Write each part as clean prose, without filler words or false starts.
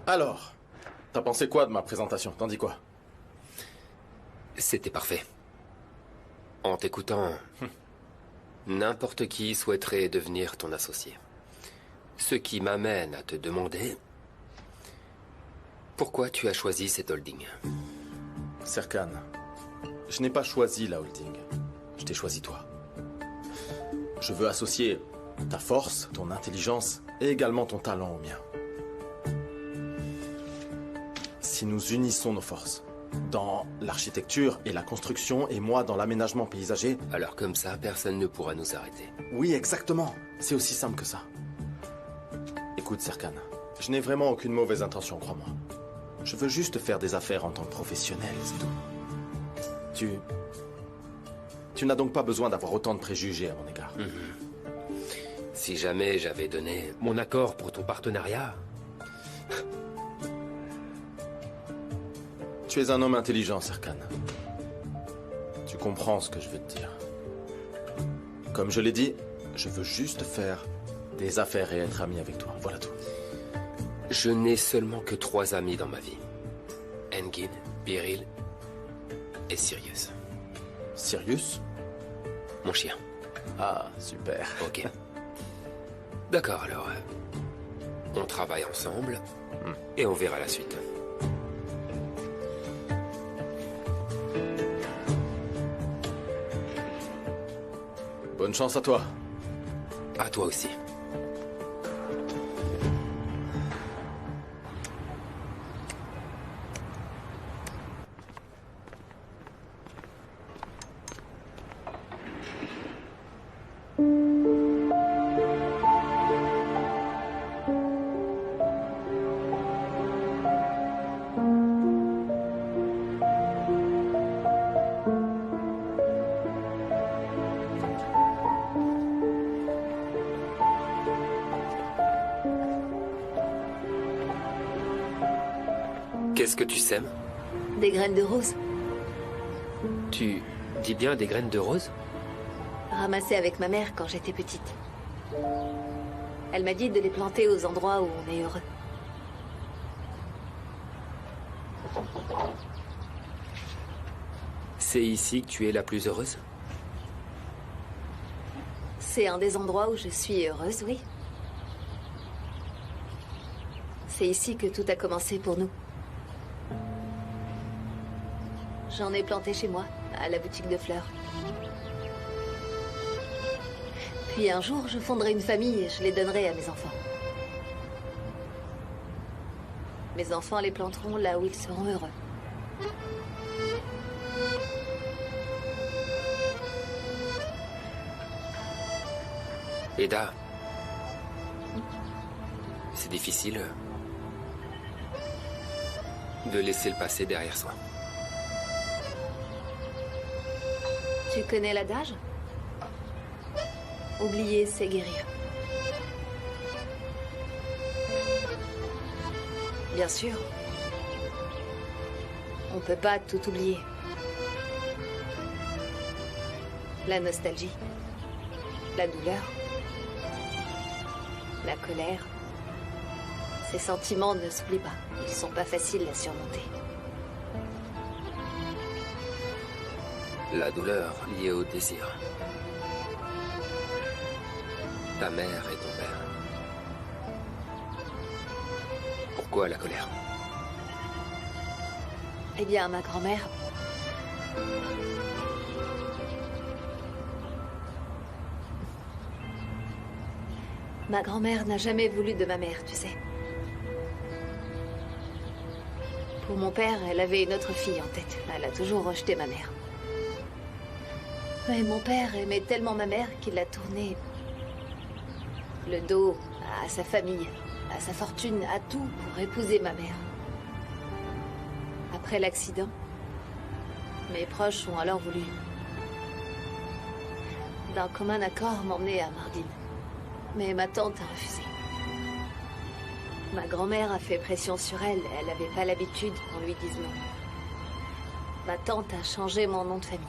Alors, t'as pensé quoi de ma présentation? T'en dis quoi? C'était parfait. En t'écoutant, n'importe qui souhaiterait devenir ton associé. Ce qui m'amène à te demander... Pourquoi tu as choisi cette holding? Serkan, je n'ai pas choisi la holding. Je t'ai choisi toi. Je veux associer ta force, ton intelligence et également ton talent au mien. Si nous unissons nos forces dans l'architecture et la construction et moi dans l'aménagement paysager... Alors comme ça, personne ne pourra nous arrêter. Oui, exactement. C'est aussi simple que ça. Écoute, Serkan, je n'ai vraiment aucune mauvaise intention, crois-moi. Je veux juste faire des affaires en tant que professionnel, c'est tout. Tu n'as donc pas besoin d'avoir autant de préjugés à mon égard. Si jamais j'avais donné mon accord pour ton partenariat... Tu es un homme intelligent, Serkan. Tu comprends ce que je veux te dire. Comme je l'ai dit, je veux juste faire des affaires et être ami avec toi. Voilà tout. Je n'ai seulement que 3 amis dans ma vie. Engin, Biril et Sirius. Sirius? Mon chien. Ah, super. Ok. D'accord, alors... on travaille ensemble et on verra la suite. Bonne chance à toi. À toi aussi. Qu'est-ce que tu sèmes? Des graines de rose, Tu dis bien des graines de rose? ramassées avec ma mère quand j'étais petite. Elle m'a dit de les planter aux endroits où on est heureux. C'est ici que tu es la plus heureuse? C'est un des endroits où je suis heureuse, oui. C'est ici que tout a commencé pour nous. J'en ai planté chez moi, à la boutique de fleurs. Puis un jour, je fonderai une famille et je les donnerai à mes enfants. Mes enfants les planteront là où ils seront heureux. Eda, c'est difficile de laisser le passé derrière soi. Tu connais l'adage? Oublier, c'est guérir. Bien sûr. On peut pas tout oublier. La nostalgie, la douleur, la colère. Ces sentiments ne s'oublient pas. Ils sont pas faciles à surmonter. La douleur liée au désir. Ta mère et ton père. Pourquoi la colère? Eh bien, ma grand-mère... Ma grand-mère n'a jamais voulu de ma mère, tu sais. Pour mon père, elle avait une autre fille en tête. Elle a toujours rejeté ma mère. Mais mon père aimait tellement ma mère qu'il a tourné le dos à sa famille, à sa fortune, à tout pour épouser ma mère. Après l'accident, mes proches ont alors voulu, d'un commun accord, m'emmener à Mardin. Mais ma tante a refusé. Ma grand-mère a fait pression sur elle. Elle n'avait pas l'habitude qu'on lui dise non. Ma tante a changé mon nom de famille.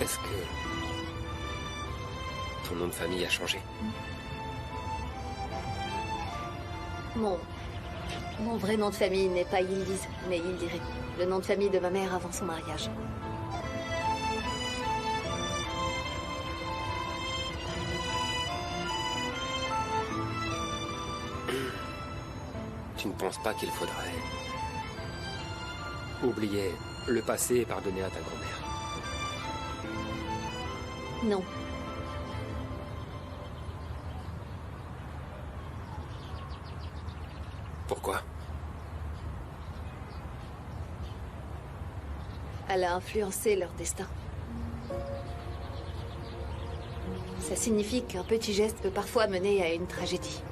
Est-ce que ton nom de famille a changé. Mon vrai nom de famille n'est pas Yildiz, mais Yildirim. Le nom de famille de ma mère avant son mariage. Tu ne penses pas qu'il faudrait oublier le passé et pardonner à ta grand-mère? Non. Pourquoi? Elle a influencé leur destin. Ça signifie qu'un petit geste peut parfois mener à une tragédie.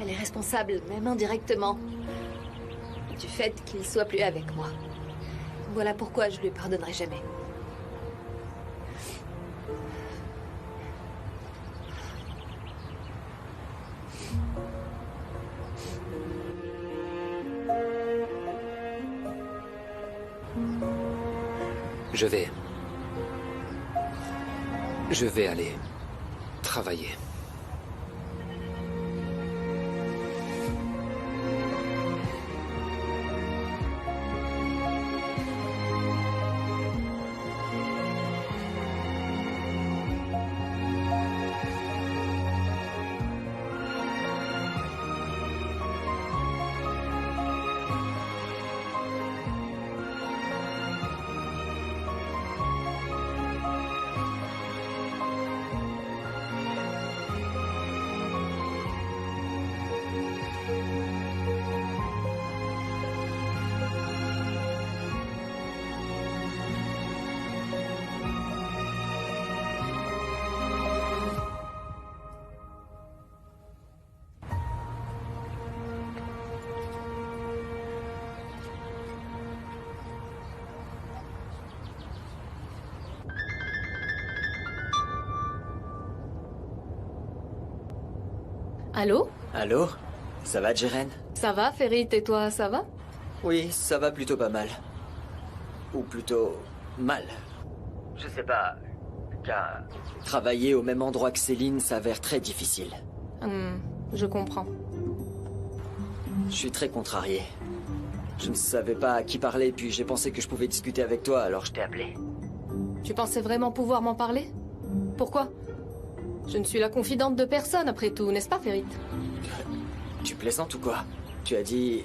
Elle est responsable, même indirectement, du fait qu'il soit plus avec moi. Voilà pourquoi je lui pardonnerai jamais. Je vais aller travailler. Allô? Allô? Ça va, Jeren? Ça va, Ferit, et toi, ça va? Oui, ça va plutôt pas mal. Ou plutôt... mal. Je sais pas... car... travailler au même endroit que Céline s'avère très difficile. Je comprends. Je suis très contrarié. Je ne savais pas à qui parler, puis j'ai pensé que je pouvais discuter avec toi, alors je t'ai appelé. Tu pensais vraiment pouvoir m'en parler? Pourquoi? Je ne suis la confidente de personne, après tout, n'est-ce pas, Ferit? Tu plaisantes ou quoi? Tu as dit...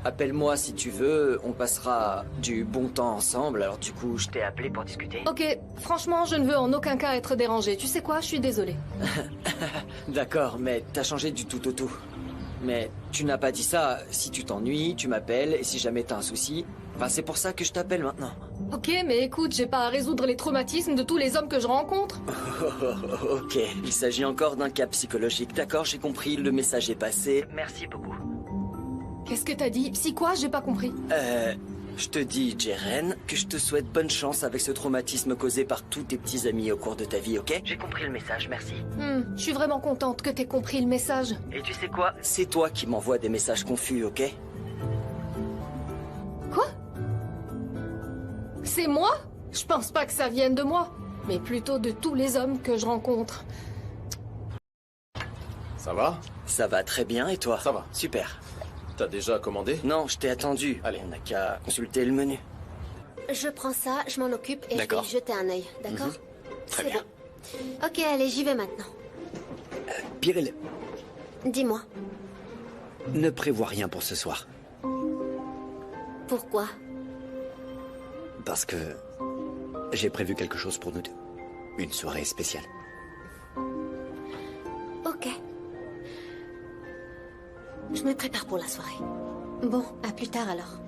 appelle-moi si tu veux, on passera du bon temps ensemble, alors du coup, je t'ai appelé pour discuter. Ok, franchement, je ne veux en aucun cas être dérangée. Tu sais quoi? Je suis désolée. D'accord, mais t'as changé du tout au tout. Mais tu n'as pas dit ça. Si tu t'ennuies, tu m'appelles, et si jamais t'as un souci... Enfin, c'est pour ça que je t'appelle maintenant. Ok, mais écoute, j'ai pas à résoudre les traumatismes de tous les hommes que je rencontre. Ok, il s'agit encore d'un cas psychologique. D'accord, j'ai compris, le message est passé. Merci beaucoup. Qu'est-ce que t'as dit? Si quoi? J'ai pas compris. Je te dis, Jeren, que je te souhaite bonne chance avec ce traumatisme causé par tous tes petits amis au cours de ta vie, ok? J'ai compris le message, merci. Je suis vraiment contente que t'aies compris le message. Et tu sais quoi? C'est toi qui m'envoies des messages confus, ok? Quoi? C'est moi? Je pense pas que ça vienne de moi, mais plutôt de tous les hommes que je rencontre. Ça va? Ça va très bien, et toi? Ça va. Super. T'as déjà commandé? Non, je t'ai attendu. Allez. On n'a qu'à consulter le menu. Je prends ça, je m'en occupe et je vais D'accord. y jeter un œil, d'accord? Très C'est bien. bon. Ok, allez, j'y vais maintenant. Biril, Dis-moi, ne prévois rien pour ce soir. pourquoi? Parce que j'ai prévu quelque chose pour nous deux. Une soirée spéciale. Ok. Je me prépare pour la soirée. Bon, à plus tard alors.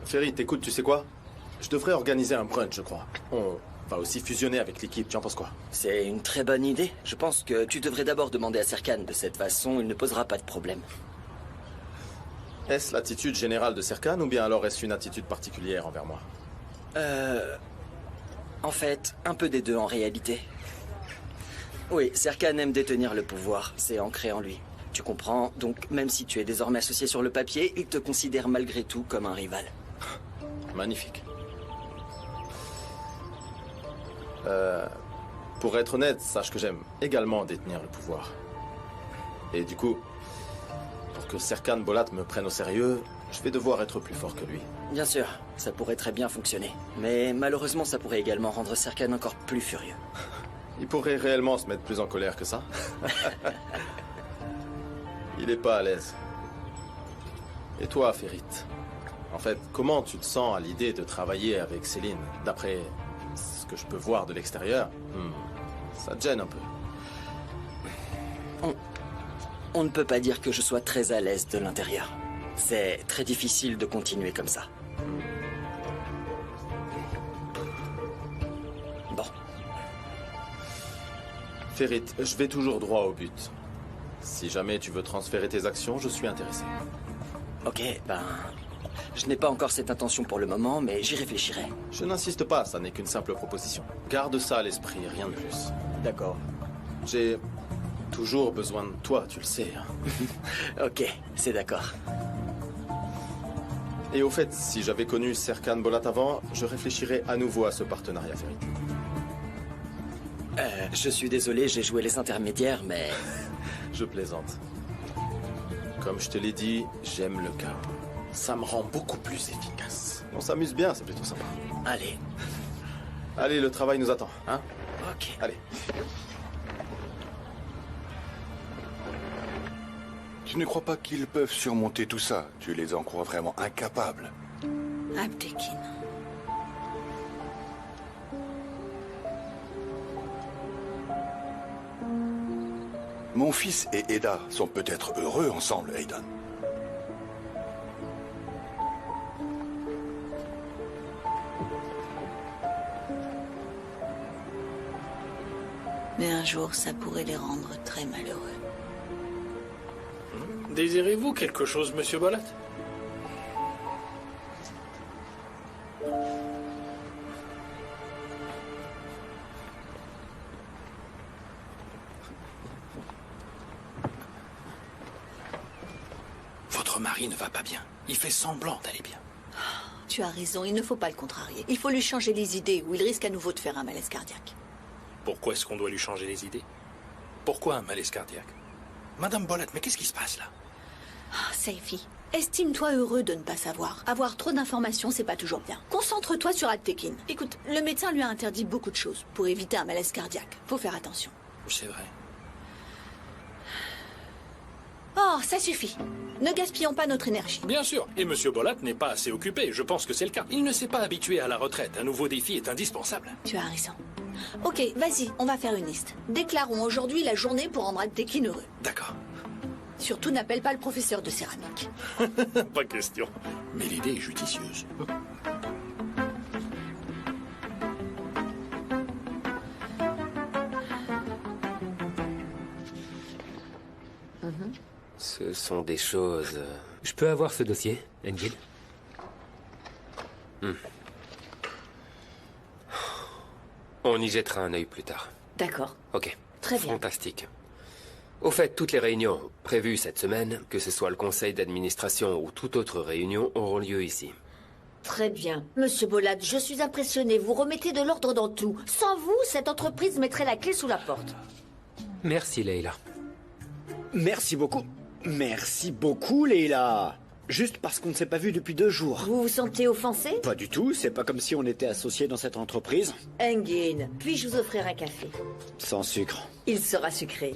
Ferit, écoute, tu sais quoi? Je devrais organiser un brunch, je crois. On va aussi fusionner avec l'équipe, tu en penses quoi? C'est une très bonne idée. Je pense que tu devrais d'abord demander à Serkan. De cette façon, il ne posera pas de problème. Est-ce l'attitude générale de Serkan ou bien alors est-ce une attitude particulière envers moi? En fait, un peu des deux en réalité. Oui, Serkan aime détenir le pouvoir. C'est ancré en lui. Tu comprends, donc même si tu es désormais associé sur le papier, il te considère malgré tout comme un rival. Magnifique. Pour être honnête, sache que j'aime également détenir le pouvoir. Et du coup, pour que Serkan Bolat me prenne au sérieux, je vais devoir être plus fort que lui. Bien sûr, ça pourrait très bien fonctionner. Mais malheureusement, ça pourrait également rendre Serkan encore plus furieux. Il pourrait réellement se mettre plus en colère que ça. Il est pas à l'aise. Et toi, Ferit? En fait, comment tu te sens à l'idée de travailler avec Céline? D'après ce que je peux voir de l'extérieur, ça te gêne un peu. On ne peut pas dire que je sois très à l'aise de l'intérieur. C'est très difficile de continuer comme ça. Bon. Ferit, je vais toujours droit au but. Si jamais tu veux transférer tes actions, je suis intéressé. Ok, ben... Je n'ai pas encore cette intention pour le moment, mais j'y réfléchirai. Je n'insiste pas, ça n'est qu'une simple proposition. Garde ça à l'esprit, rien de plus. D'accord. J'ai toujours besoin de toi, tu le sais. Hein. Ok, c'est d'accord. Et au fait, si j'avais connu Serkan Bolat avant, je réfléchirais à nouveau à ce partenariat, Ferit. Je suis désolé, j'ai joué les intermédiaires, mais... Je plaisante. Comme je te l'ai dit, j'aime le chaos. Ça me rend beaucoup plus efficace. On s'amuse bien, c'est plutôt sympa. Allez. Allez, le travail nous attend, hein? Ok. Allez. Tu ne crois pas qu'ils peuvent surmonter tout ça? Tu les en crois vraiment incapables? Alptekin. Mon fils et Eda sont peut-être heureux ensemble, Aidan. Mais un jour, ça pourrait les rendre très malheureux. Désirez-vous quelque chose, monsieur Bolat? Votre mari ne va pas bien. Il fait semblant d'aller bien. Tu as raison, il ne faut pas le contrarier. Il faut lui changer les idées ou il risque à nouveau de faire un malaise cardiaque. Pourquoi est-ce qu'on doit lui changer les idées? Pourquoi un malaise cardiaque? Madame Bolat, mais qu'est-ce qui se passe là? Saifi, estime-toi heureux de ne pas savoir. Avoir trop d'informations, c'est pas toujours bien. Concentre-toi sur Alptekin. Écoute, le médecin lui a interdit beaucoup de choses pour éviter un malaise cardiaque. Faut faire attention. C'est vrai. Oh, ça suffit. Ne gaspillons pas notre énergie. Bien sûr, et monsieur Bolat n'est pas assez occupé, je pense que c'est le cas. Il ne s'est pas habitué à la retraite, un nouveau défi est indispensable. Tu as raison. Ok, vas-y, on va faire une liste. Déclarons aujourd'hui la journée pour rendre Alptekin heureux. D'accord. Surtout n'appelle pas le professeur de céramique. Pas question. Mais l'idée est judicieuse. Ce sont des choses... Je peux avoir ce dossier, Engil? On y jettera un œil plus tard. D'accord. Ok. Très bien. Fantastique. Au fait, toutes les réunions prévues cette semaine, que ce soit le conseil d'administration ou toute autre réunion, auront lieu ici. Très bien. Monsieur Bolat, je suis impressionné. Vous remettez de l'ordre dans tout. Sans vous, cette entreprise mettrait la clé sous la porte. Merci, Leila. Merci beaucoup. Merci beaucoup, Leila. Juste parce qu'on ne s'est pas vu depuis 2 jours. Vous vous sentez offensé? Pas du tout, c'est pas comme si on était associés dans cette entreprise. Engin, puis-je vous offrir un café? Sans sucre. Il sera sucré.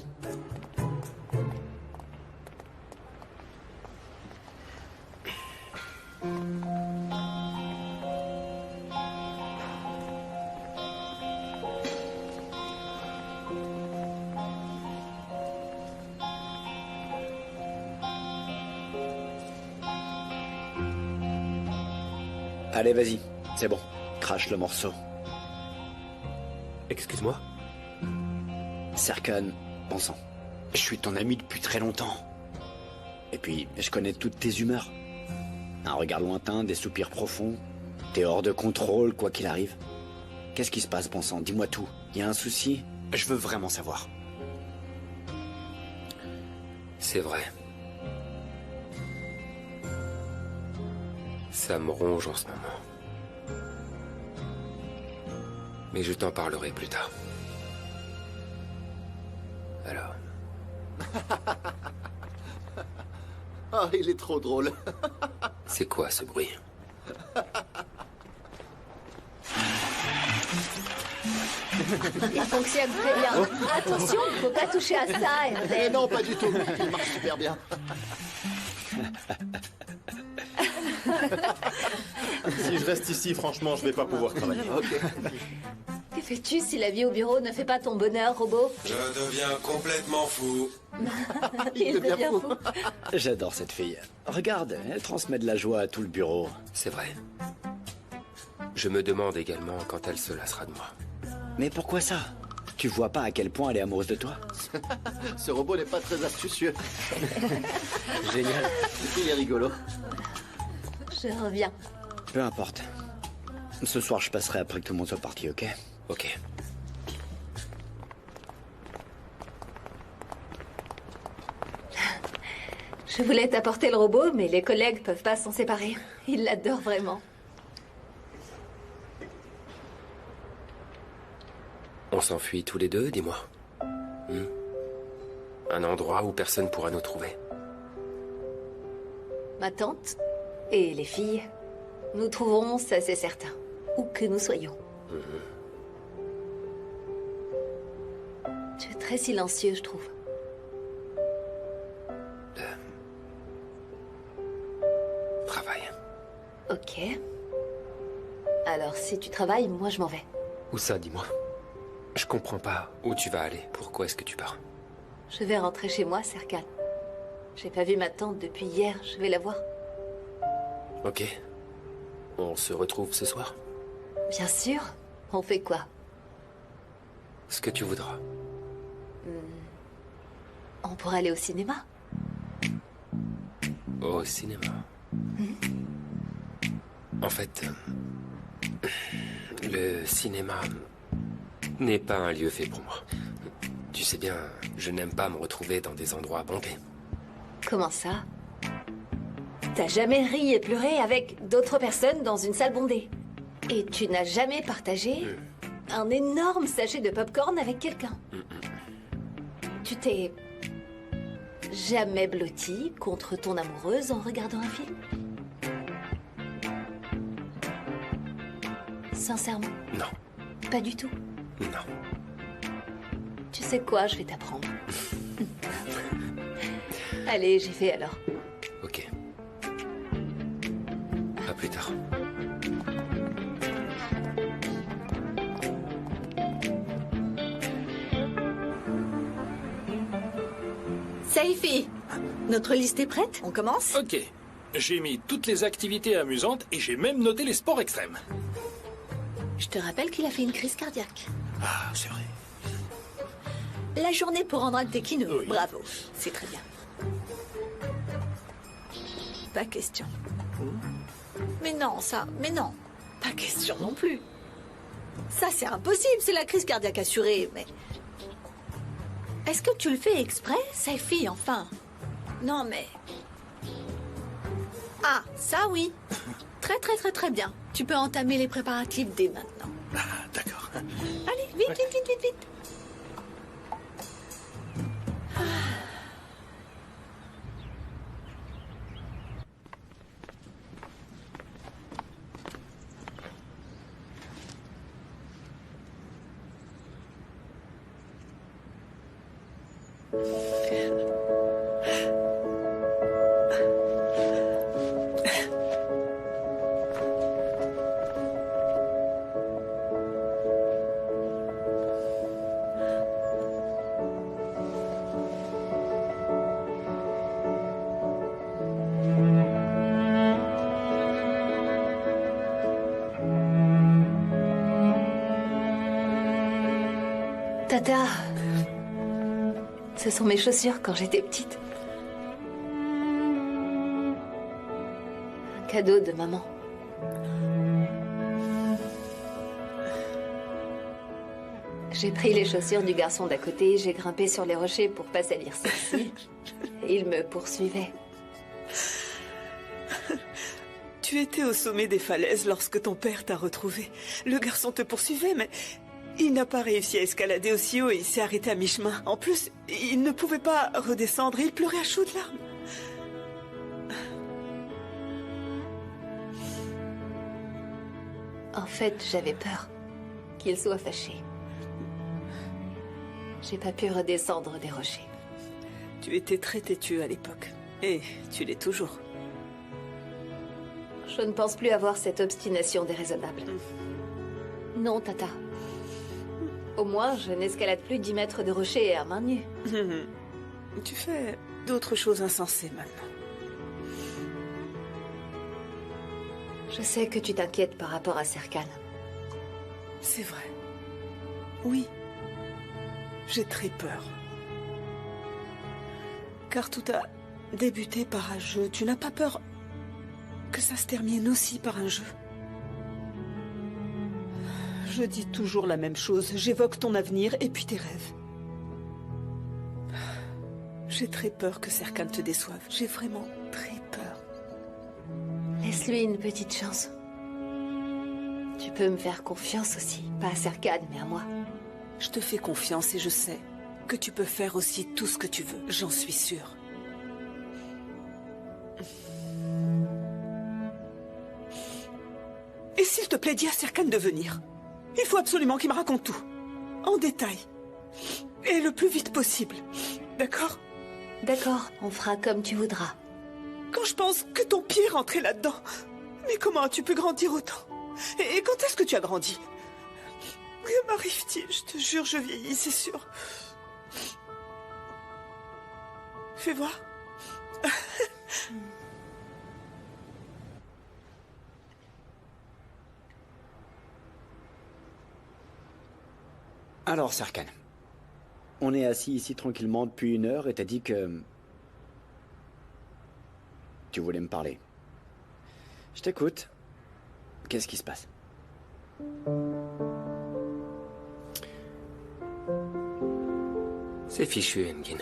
Allez, vas-y, c'est bon. Crache le morceau. Excuse-moi? Serkan, bon sang, je suis ton ami depuis très longtemps. Et puis, je connais toutes tes humeurs. Un regard lointain, des soupirs profonds. T'es hors de contrôle, quoi qu'il arrive. Qu'est-ce qui se passe, bon sang? Dis-moi tout. Y a un souci? Je veux vraiment savoir. C'est vrai. Ça me ronge en ce moment. Mais je t'en parlerai plus tard. Alors. Ah, il est trop drôle. C'est quoi ce bruit? Il fonctionne très bien. Attention, il ne faut pas toucher à ça, Hervé. Non, pas du tout. Il marche super bien. Si je reste ici, franchement, je vais pas pouvoir travailler. Ok. Que fais-tu si la vie au bureau ne fait pas ton bonheur, robot? Je deviens complètement fou. Il devient fou. J'adore cette fille. Regarde, elle transmet de la joie à tout le bureau. C'est vrai. Je me demande également quand elle se lassera de moi. Mais pourquoi ça? Tu vois pas à quel point elle est amoureuse de toi? Ce robot n'est pas très astucieux. Génial. Il est rigolo. Je reviens. Peu importe. Ce soir, je passerai après que tout le monde soit parti, ok? Ok. Je voulais t'apporter le robot, mais les collègues peuvent pas s'en séparer. Ils l'adorent vraiment. On s'enfuit tous les deux, dis-moi. Un endroit où personne pourra nous trouver. Ma tante et les filles, nous trouverons, ça c'est certain. Où que nous soyons. Tu es très silencieux, je trouve. Travail. Ok. Alors, si tu travailles, moi je m'en vais. Où ça, dis-moi? Je comprends pas où tu vas aller. Pourquoi est-ce que tu pars? Je vais rentrer chez moi, Serkan. J'ai pas vu ma tante depuis hier, je vais la voir. Ok. On se retrouve ce soir? Bien sûr. On fait quoi? Ce que tu voudras. On pourrait aller au cinéma. Au cinéma. En fait, le cinéma n'est pas un lieu fait pour moi. Tu sais bien, je n'aime pas me retrouver dans des endroits bondés. Comment ça? T'as jamais ri et pleuré avec d'autres personnes dans une salle bondée? Et tu n'as jamais partagé un énorme sachet de popcorn avec quelqu'un? Tu t'es jamais blotti contre ton amoureuse en regardant un film? Sincèrement? Non. Pas du tout? Non. Tu sais quoi, je vais t'apprendre. Allez, j'y vais alors. Ok. À plus tard. Saifi, notre liste est prête? On commence? Ok. J'ai mis toutes les activités amusantes et j'ai même noté les sports extrêmes. Je te rappelle qu'il a fait une crise cardiaque. Ah, c'est vrai. La journée pour rendre Altekin heureux. Oui. Bravo, c'est très bien. Pas question. Mais non, ça, mais non. Pas question non plus. Ça, c'est impossible, c'est la crise cardiaque assurée, mais... Est-ce que tu le fais exprès, Saifi, enfin? Non, mais... Ah, ça oui. Très, très, très, très bien. Tu peux entamer les préparatifs dès maintenant. Ah, d'accord. Allez, vite, vite, vite, vite, vite. Tata, ce sont mes chaussures quand j'étais petite. Un cadeau de maman. J'ai pris les chaussures du garçon d'à côté, j'ai grimpé sur les rochers pour pas salir celles-ci. Et il me poursuivait. Tu étais au sommet des falaises lorsque ton père t'a retrouvé. Le garçon te poursuivait, mais il n'a pas réussi à escalader aussi haut et il s'est arrêté à mi-chemin. En plus, il ne pouvait pas redescendre et il pleurait à chaudes larmes. En fait, j'avais peur qu'il soit fâché. J'ai pas pu redescendre des rochers. Tu étais très têtu à l'époque. Et tu l'es toujours. Je ne pense plus avoir cette obstination déraisonnable. Non, Tata. Au moins, je n'escalade plus 10 mètres de rocher à main nue. Tu fais d'autres choses insensées maintenant. Je sais que tu t'inquiètes par rapport à Serkan. C'est vrai. Oui. J'ai très peur. Car tout a débuté par un jeu. Tu n'as pas peur que ça se termine aussi par un jeu? Je dis toujours la même chose. J'évoque ton avenir et puis tes rêves. J'ai très peur que Serkan te déçoive. J'ai vraiment très peur. Laisse-lui une petite chance. Tu peux me faire confiance aussi. Pas à Serkan, mais à moi. Je te fais confiance et je sais que tu peux faire aussi tout ce que tu veux. J'en suis sûre. Et s'il te plaît, dis à Serkan de venir. Il faut absolument qu'il me raconte tout. En détail. Et le plus vite possible. D'accord? D'accord, on fera comme tu voudras. Quand je pense que ton pied est rentré là-dedans. Mais comment as-tu pu grandir autant? Et quand est-ce que tu as grandi? Que m'arrive-t-il? Je te jure, je vieillis, c'est sûr. Fais voir. Alors, Serkan, on est assis ici tranquillement depuis 1 heure et t'as dit que... Tu voulais me parler. Je t'écoute. Qu'est-ce qui se passe? C'est fichu, Engin.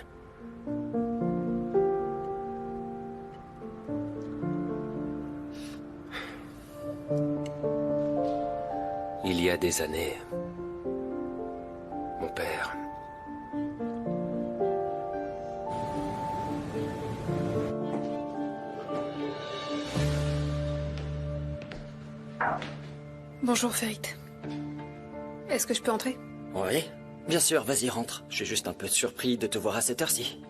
Il y a des années, mon père... Bonjour, Ferit. Est-ce que je peux entrer? Oui, bien sûr, vas-y, rentre. Je suis juste un peu surpris de te voir à cette heure-ci.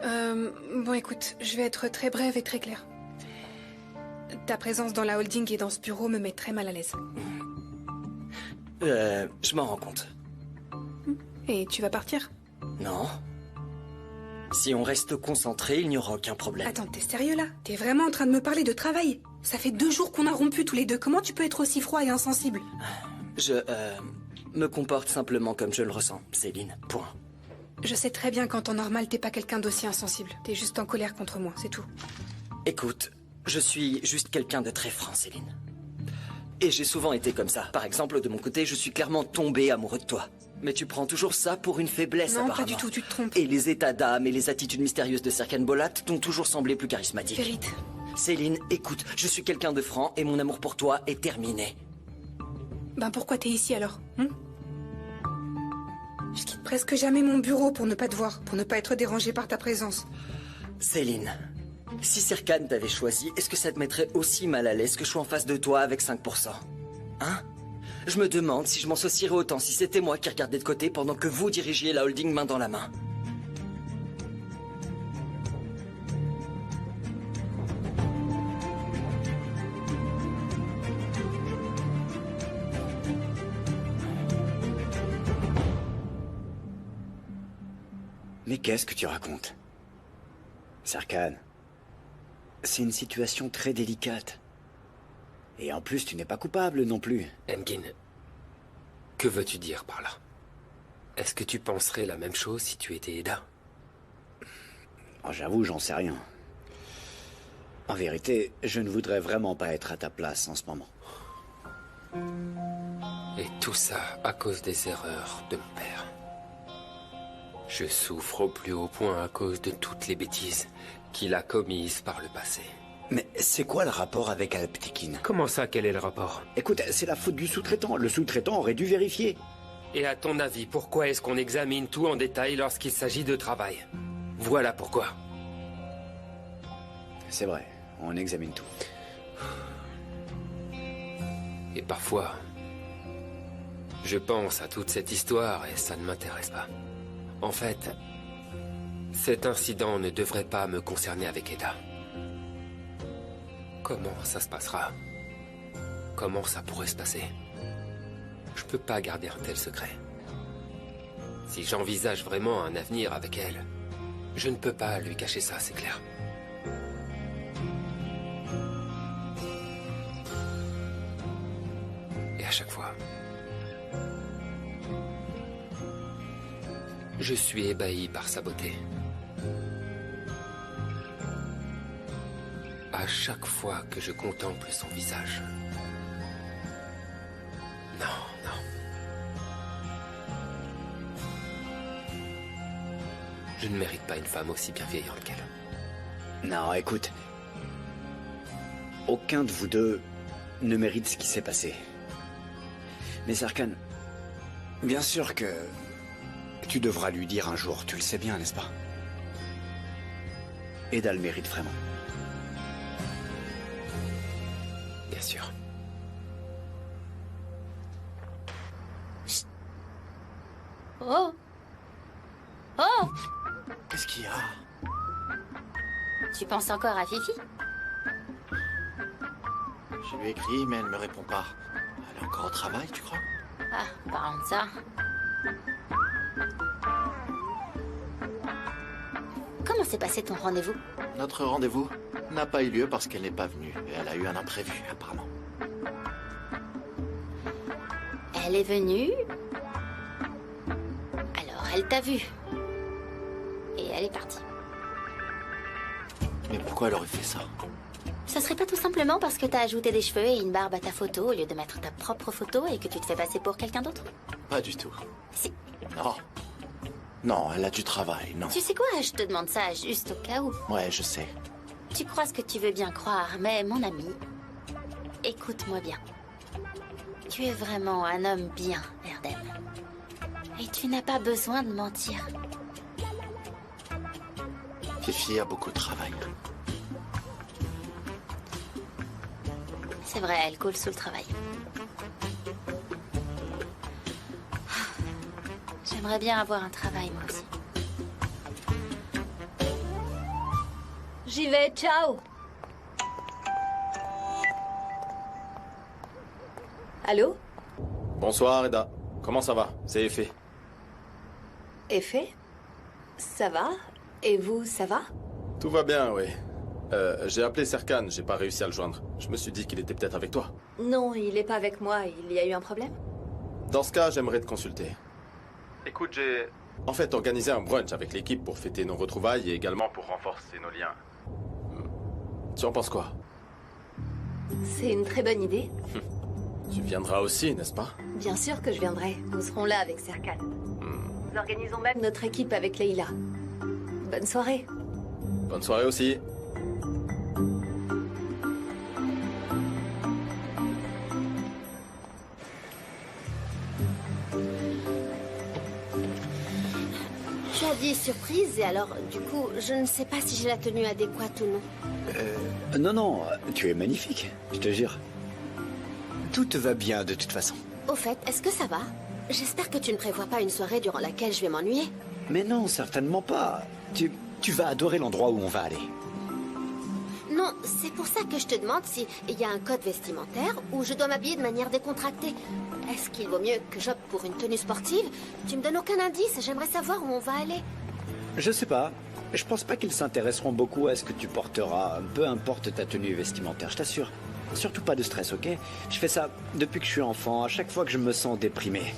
Bon, écoute, je vais être très brève et très claire. Ta présence dans la holding et dans ce bureau me met très mal à l'aise. Je m'en rends compte. Et tu vas partir? Non. Si on reste concentré, il n'y aura aucun problème. Attends, t'es sérieux là? T'es vraiment en train de me parler de travail? Ça fait 2 jours qu'on a rompu tous les deux. Comment tu peux être aussi froid et insensible? Je me comporte simplement comme je le ressens, Céline. Point. Je sais très bien qu'en temps normal, t'es pas quelqu'un d'aussi insensible. T'es juste en colère contre moi, c'est tout. Écoute, je suis juste quelqu'un de très franc, Céline. Et j'ai souvent été comme ça. Par exemple, de mon côté, je suis clairement tombé amoureux de toi. Mais tu prends toujours ça pour une faiblesse, non, apparemment. pas du tout, tu te trompes. Et les états d'âme et les attitudes mystérieuses de Serkan Bolat t'ont toujours semblé plus charismatiques. Ferit. Céline, écoute, je suis quelqu'un de franc et mon amour pour toi est terminé. Ben pourquoi t'es ici alors? Je quitte presque jamais mon bureau pour ne pas te voir, pour ne pas être dérangé par ta présence. Céline, si Serkan t'avait choisi, est-ce que ça te mettrait aussi mal à l'aise que je sois en face de toi avec 5%? Hein? Je me demande si je m'en soucierais autant si c'était moi qui regardais de côté pendant que vous dirigiez la holding main dans la main. Mais qu'est-ce que tu racontes? Serkan, c'est une situation très délicate. Et en plus, tu n'es pas coupable non plus. Engin, que veux-tu dire par là? Est-ce que tu penserais la même chose si tu étais Eda? Oh, j'avoue, j'en sais rien. En vérité, je ne voudrais vraiment pas être à ta place en ce moment. Et tout ça à cause des erreurs de mon père. Je souffre au plus haut point à cause de toutes les bêtises qu'il a commises par le passé. Mais c'est quoi le rapport avec Alptekin? Comment ça, quel est le rapport? Écoute, c'est la faute du sous-traitant. Le sous-traitant aurait dû vérifier. Et à ton avis, pourquoi est-ce qu'on examine tout en détail lorsqu'il s'agit de travail? Voilà pourquoi. C'est vrai, on examine tout. Et parfois, je pense à toute cette histoire et ça ne m'intéresse pas. En fait, cet incident ne devrait pas me concerner avec Eda. Comment ça se passera? Comment ça pourrait se passer? Je peux pas garder un tel secret. Si j'envisage vraiment un avenir avec elle, je ne peux pas lui cacher ça, c'est clair. Et à chaque fois, je suis ébahi par sa beauté. À chaque fois que je contemple son visage. Non, non. Je ne mérite pas une femme aussi bienveillante qu'elle. Non, écoute. Aucun de vous deux ne mérite ce qui s'est passé. Mais Serkan, bien sûr que tu devras lui dire un jour, tu le sais bien, n'est-ce pas? Eda le mérite vraiment. Bien sûr. Oh! Oh! Qu'est-ce qu'il y a? Tu penses encore à Fifi? Je lui ai écrit, mais elle ne me répond pas. Elle est encore au travail, tu crois? Ah, parlons de ça. Comment s'est passé ton rendez-vous? Notre rendez-vous n'a pas eu lieu parce qu'elle n'est pas venue. Et elle a eu un imprévu, apparemment. Elle est venue. Alors, elle t'a vu. Et elle est partie. Mais pourquoi elle aurait fait ça? Ça serait pas tout simplement parce que t'as ajouté des cheveux et une barbe à ta photo au lieu de mettre ta propre photo et que tu te fais passer pour quelqu'un d'autre? Pas du tout. Si. Non. Non, elle a du travail, non. Tu sais quoi? Je te demande ça juste au cas où. Ouais, je sais. Tu crois ce que tu veux bien croire, mais mon ami, écoute-moi bien. Tu es vraiment un homme bien, Erdem. Et tu n'as pas besoin de mentir. Fifi a beaucoup de travail. C'est vrai, elle coule sous le travail. J'aimerais bien avoir un travail, moi aussi. J'y vais, ciao! Allô? Bonsoir, Eda. Comment ça va? C'est Effet. Effet? Ça va? Et vous, ça va? Tout va bien, oui. J'ai appelé Serkan, j'ai pas réussi à le joindre. Je me suis dit qu'il était peut-être avec toi. Non, il est pas avec moi. Il y a eu un problème? Dans ce cas, j'aimerais te consulter. Écoute, j'ai en fait organisé un brunch avec l'équipe pour fêter nos retrouvailles et également pour renforcer nos liens. Tu en penses quoi? C'est une très bonne idée. Tu viendras aussi, n'est-ce pas? Bien sûr que je viendrai. Nous serons là avec Serkan. Nous organisons même notre équipe avec Leila. Bonne soirée. Bonne soirée aussi. Tu as dit surprise et alors, du coup, je ne sais pas si j'ai la tenue adéquate ou non. Non, non, tu es magnifique, je te jure. Tout te va bien de toute façon. Au fait, est-ce que ça va? J'espère que tu ne prévois pas une soirée durant laquelle je vais m'ennuyer. Mais non, certainement pas. Tu vas adorer l'endroit où on va aller. Non, c'est pour ça que je te demande s'il y a un code vestimentaire ou je dois m'habiller de manière décontractée. Est-ce qu'il vaut mieux que j'opte pour une tenue sportive? Tu me donnes aucun indice, j'aimerais savoir où on va aller. Je sais pas. Je pense pas qu'ils s'intéresseront beaucoup à ce que tu porteras, peu importe ta tenue vestimentaire, je t'assure. Surtout pas de stress, ok? Je fais ça depuis que je suis enfant, à chaque fois que je me sens déprimé.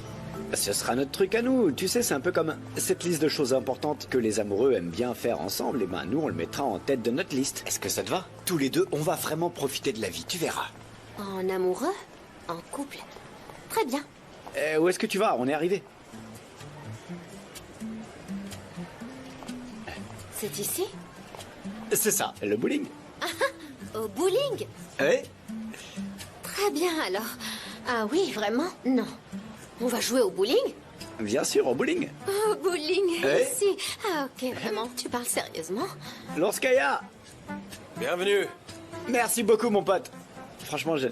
Ce sera notre truc à nous, tu sais, c'est un peu comme cette liste de choses importantes que les amoureux aiment bien faire ensemble, et ben nous on le mettra en tête de notre liste. Est-ce que ça te va? Tous les deux, on va vraiment profiter de la vie, tu verras. En amoureux? En couple? Très bien. Où est-ce que tu vas? On est arrivé. C'est ici? C'est ça, le bowling. Au bowling? Oui. Très bien, alors. Ah oui, vraiment? Non. On va jouer au bowling? Bien sûr, au bowling. Au bowling, Oui. ici. Ah ok, vraiment, tu parles sérieusement? Lorskaya. Bienvenue. Merci beaucoup, mon pote. Franchement, je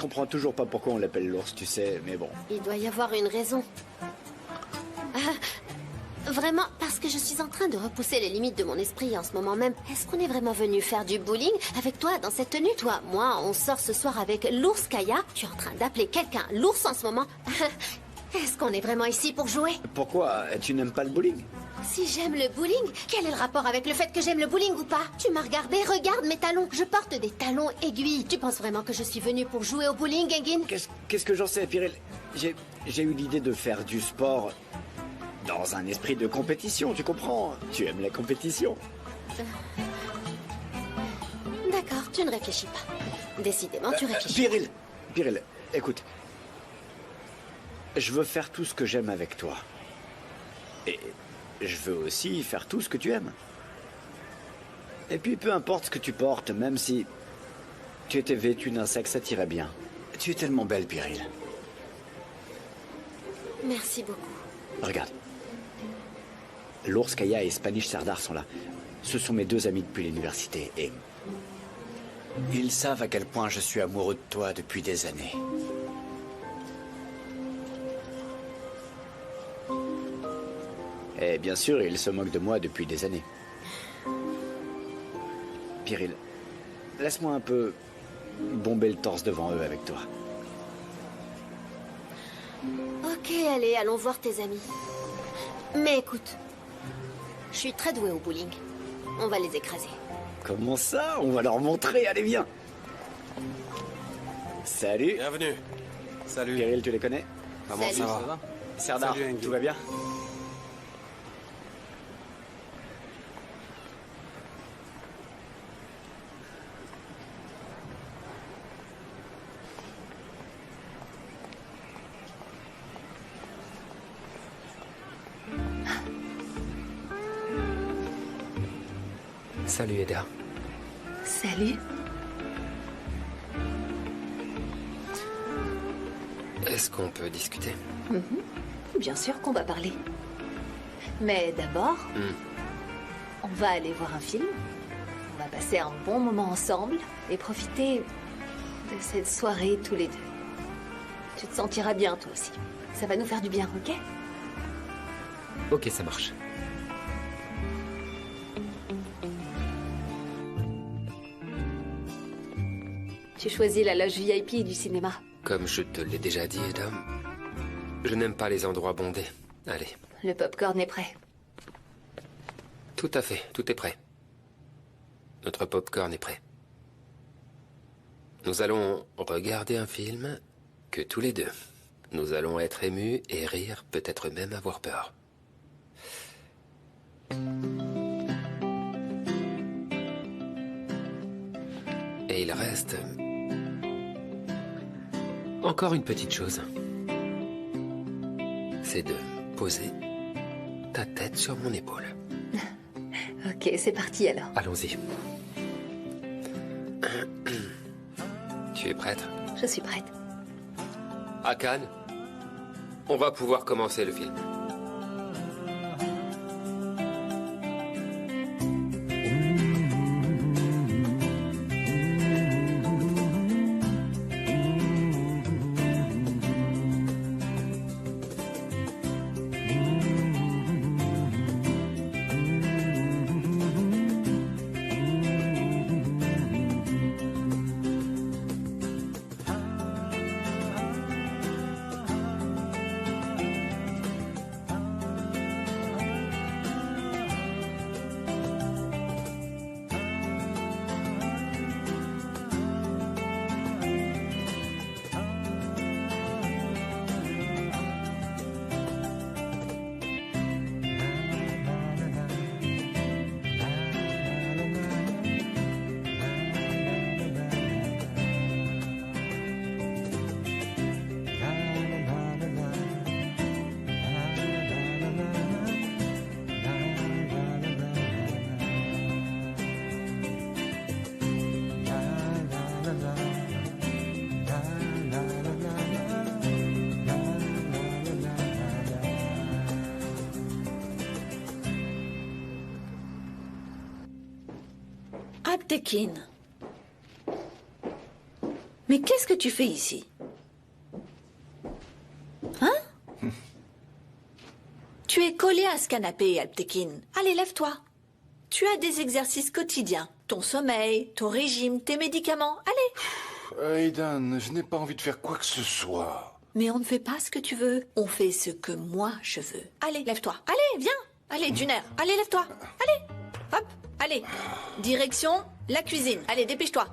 comprends toujours pas pourquoi on l'appelle l'ours, tu sais, mais bon. Il doit y avoir une raison. Vraiment, parce que je suis en train de repousser les limites de mon esprit en ce moment même. Est-ce qu'on est vraiment venu faire du bowling avec toi dans cette tenue? Toi, moi, on sort ce soir avec l'Ourskaya. Tu es en train d'appeler quelqu'un l'ours en ce moment. Est-ce qu'on est vraiment ici pour jouer? Pourquoi? Tu n'aimes pas le bowling? Si j'aime le bowling, quel est le rapport avec le fait que j'aime le bowling ou pas? Tu m'as regardé, regarde mes talons. Je porte des talons aiguilles. Tu penses vraiment que je suis venue pour jouer au bowling, Engin? Qu'est-ce que j'en sais, Pyril? J'ai eu l'idée de faire du sport dans un esprit de compétition, tu comprends? Tu aimes la compétition. D'accord, tu ne réfléchis pas. Décidément, tu réfléchis. Pyril, écoute. Je veux faire tout ce que j'aime avec toi. Et je veux aussi faire tout ce que tu aimes. Et puis, peu importe ce que tu portes, même si tu étais vêtue d'un sexe, ça t'irait bien. Tu es tellement belle, Pyril. Merci beaucoup. Regarde. L'Ourskaya et Spanish Sardar sont là. Ce sont mes deux amis depuis l'université et ils savent à quel point je suis amoureux de toi depuis des années. Et bien sûr, ils se moquent de moi depuis des années. Pyril, laisse-moi un peu bomber le torse devant eux avec toi. Ok, allez, allons voir tes amis. Mais écoute, je suis très douée au bowling. On va les écraser. Comment ça? On va leur montrer, allez viens. Salut. Bienvenue. Salut. Pyril, tu les connais? Comment Salut. Ça va? Sardar, Salut, Engin. tout va bien? Salut, Eda. Salut. Est-ce qu'on peut discuter? Bien sûr qu'on va parler. Mais d'abord, on va aller voir un film. On va passer un bon moment ensemble et profiter de cette soirée tous les deux. Tu te sentiras bien toi aussi. Ça va nous faire du bien, ok? Ok, ça marche. Tu choisis la loge VIP du cinéma. Comme je te l'ai déjà dit, Eda, je n'aime pas les endroits bondés. Allez. Le popcorn est prêt. Tout à fait, tout est prêt. Notre popcorn est prêt. Nous allons regarder un film que tous les deux. Nous allons être émus et rire, peut-être même avoir peur. Et il reste encore une petite chose. C'est de poser ta tête sur mon épaule. Ok, c'est parti alors. Allons-y. Tu es prête? Je suis prête. Hakan, on va pouvoir commencer le film. Aptekin. Mais qu'est-ce que tu fais ici? Hein? Tu es collé à ce canapé, Aptekin. Allez, lève-toi. Tu as des exercices quotidiens. Ton sommeil, ton régime, tes médicaments. Allez. Aidan, je n'ai pas envie de faire quoi que ce soit. Mais on ne fait pas ce que tu veux. On fait ce que moi je veux. Allez, lève-toi. Allez, viens. Allez, Juner. Allez, lève-toi. Allez. Hop. Allez. Direction la cuisine. Allez, dépêche-toi.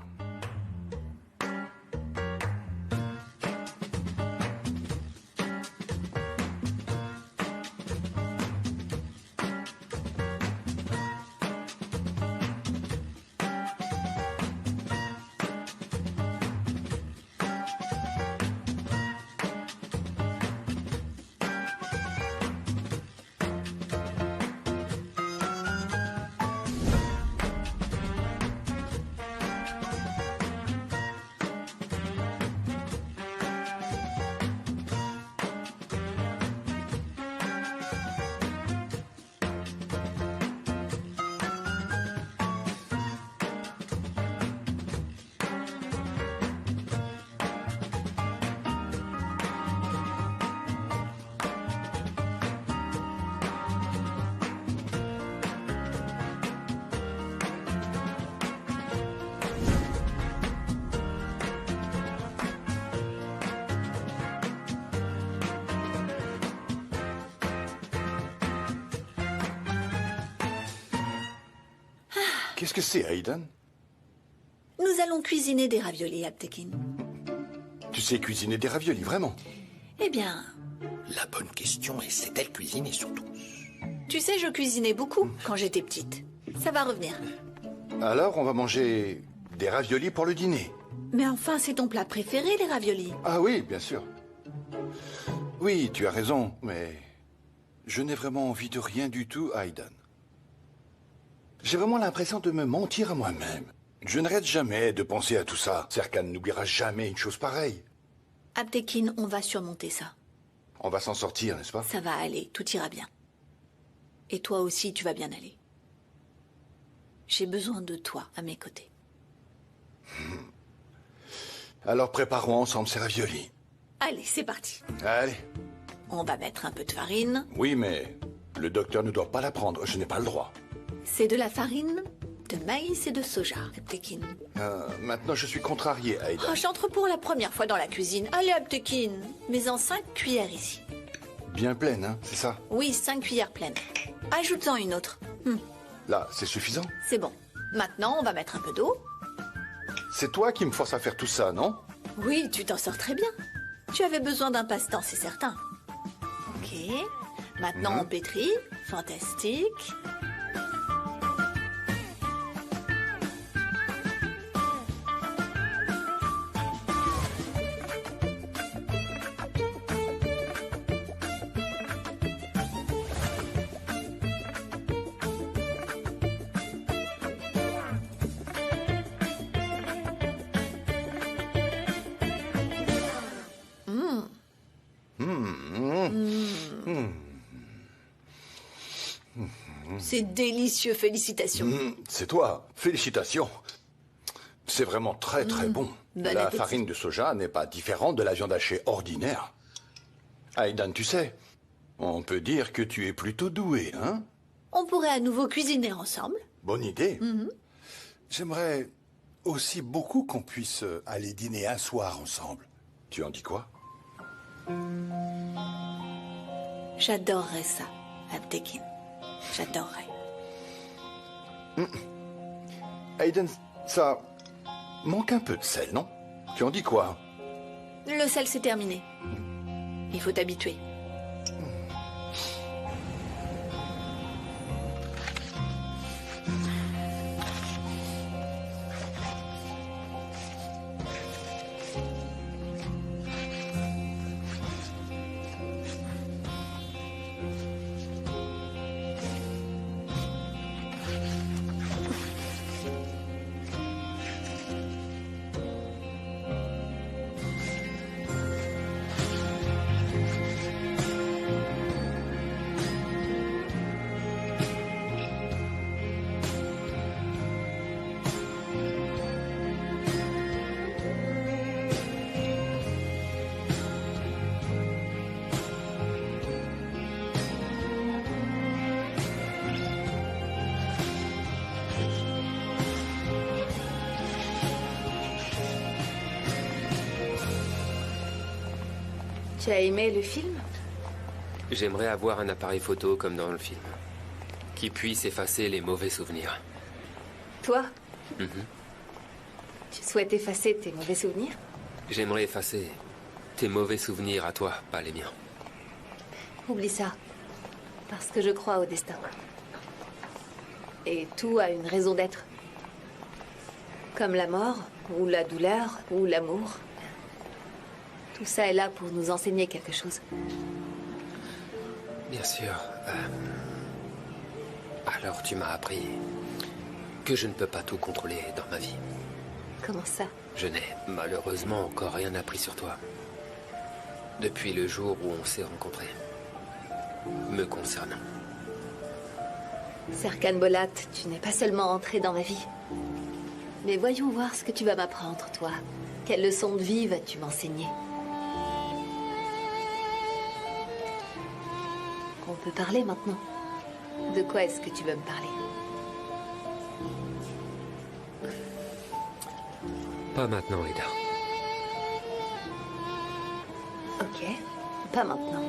Qu'est-ce que c'est, Aidan? Nous allons cuisiner des raviolis, Aptekin. Tu sais cuisiner des raviolis, vraiment? Eh bien... La bonne question est, sait-elle cuisiner surtout? Tu sais, je cuisinais beaucoup quand j'étais petite. Ça va revenir. Alors, on va manger des raviolis pour le dîner. Mais enfin, c'est ton plat préféré, les raviolis. Ah oui, bien sûr. Oui, tu as raison, mais... je n'ai vraiment envie de rien du tout, Aidan. J'ai vraiment l'impression de me mentir à moi-même. Je n'arrête jamais de penser à tout ça. Serkan n'oubliera jamais une chose pareille. Aptekin, on va surmonter ça. On va s'en sortir, n'est-ce pas? Ça va aller, tout ira bien. Et toi aussi, tu vas bien aller. J'ai besoin de toi à mes côtés. Alors préparons ensemble ces raviolis. Allez, c'est parti. Allez. On va mettre un peu de farine. Oui, mais le docteur ne doit pas la prendre. Je n'ai pas le droit. C'est de la farine de maïs et de soja, Aptekin. Maintenant, je suis contrarié, Aidan. Oh, j'entre pour la première fois dans la cuisine. Allez, Aptekin, mets en 5 cuillères ici. Bien pleine, hein, c'est ça? Oui, 5 cuillères pleines. Ajoute-en une autre. Là, c'est suffisant? C'est bon. Maintenant, on va mettre un peu d'eau. C'est toi qui me forces à faire tout ça, non? Oui, tu t'en sors très bien. Tu avais besoin d'un passe-temps, c'est certain. Ok. Maintenant, on pétrit. Fantastique. C'est délicieux, félicitations. C'est toi, félicitations. C'est vraiment très très bon. Bon La appétit. farine de soja n'est pas différente de la viande hachée ordinaire. Aidan, tu sais, on peut dire que tu es plutôt doué, hein? On pourrait à nouveau cuisiner ensemble. Bonne idée. J'aimerais aussi beaucoup qu'on puisse aller dîner un soir ensemble. Tu en dis quoi? J'adorerais ça, Aptekin. J'adorerais. Aidan, ça manque un peu de sel, non? Tu en dis quoi? Le sel, c'est terminé. Il faut t'habituer. Tu as aimé le film? J'aimerais avoir un appareil photo comme dans le film, qui puisse effacer les mauvais souvenirs. Toi? Mhm. Tu souhaites effacer tes mauvais souvenirs? J'aimerais effacer tes mauvais souvenirs à toi, pas les miens. Oublie ça. Parce que je crois au destin. Et tout a une raison d'être. Comme la mort, ou la douleur, ou l'amour. Tout ça est là pour nous enseigner quelque chose. Bien sûr. Alors tu m'as appris que je ne peux pas tout contrôler dans ma vie. Comment ça? Je n'ai malheureusement encore rien appris sur toi. Depuis le jour où on s'est rencontrés. Me concernant. Serkan Bolat, tu n'es pas seulement entré dans ma vie. Mais voyons voir ce que tu vas m'apprendre, toi. Quelle leçon de vie vas-tu m'enseigner? On peut parler maintenant. De quoi est-ce que tu veux me parler? Pas maintenant, Ida. Ok, pas maintenant.